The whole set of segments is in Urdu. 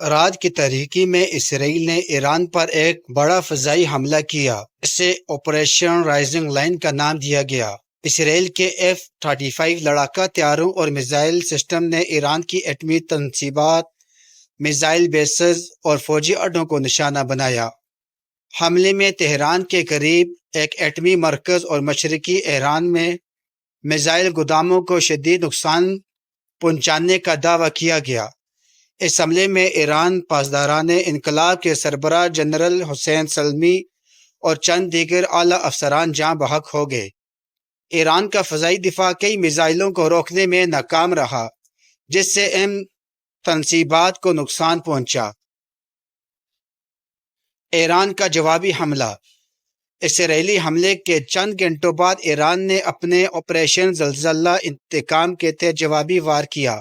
رات کی تاریکی میں اسرائیل نے ایران پر ایک بڑا فضائی حملہ کیا جسے آپریشن رائزنگ لائن کا نام دیا گیا۔ اسرائیل کے F-35 لڑاکا طیاروں اور میزائل سسٹم نے ایران کی ایٹمی تنصیبات، میزائل بیسز اور فوجی اڈوں کو نشانہ بنایا۔ حملے میں تہران کے قریب ایک ایٹمی مرکز اور مشرقی ایران میں میزائل گوداموں کو شدید نقصان پہنچانے کا دعویٰ کیا گیا۔ اس حملے میں ایران پاسداران انقلاب کے سربراہ جنرل حسین سلمی اور چند دیگر اعلیٰ افسران جاں بحق ہو گئے۔ ایران کا فضائی دفاع کئی میزائلوں کو روکنے میں ناکام رہا، جس سے ان تنصیبات کو نقصان پہنچا۔ ایران کا جوابی حملہ۔ اسرائیلی حملے کے چند گھنٹوں بعد ایران نے اپنے آپریشن زلزلہ انتقام کے تحت جوابی وار کیا۔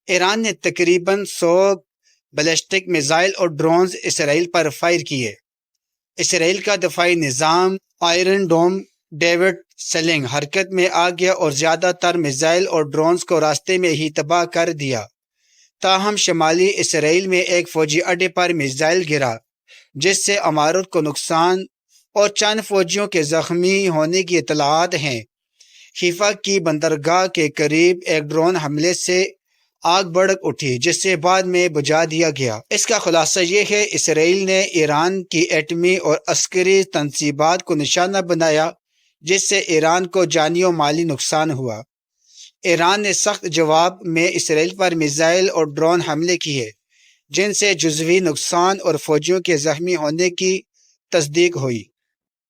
ایران نے تقریباً 100 بیلسٹک میزائل اور ڈرونز اسرائیل پر فائر کیے۔ اسرائیل کا دفاعی نظام آئرن ڈوم ڈیوڈ سلنگ حرکت میں آ گیا اور زیادہ تر میزائل اور ڈرونز کو راستے میں ہی تباہ کر دیا۔ تاہم شمالی اسرائیل میں ایک فوجی اڈے پر میزائل گرا، جس سے عمارت کو نقصان اور چند فوجیوں کے زخمی ہونے کی اطلاعات ہیں۔ حیفا کی بندرگاہ کے قریب ایک ڈرون حملے سے آگ بھڑک اٹھی، جس سے بعد میں بجھا دیا گیا۔ اس کا خلاصہ یہ ہے، اسرائیل نے ایران کی ایٹمی اور عسکری تنصیبات کو نشانہ بنایا، جس سے ایران کو جانی و مالی نقصان ہوا۔ ایران نے سخت جواب میں اسرائیل پر میزائل اور ڈرون حملے کیے، جن سے جزوی نقصان اور فوجیوں کے زخمی ہونے کی تصدیق ہوئی۔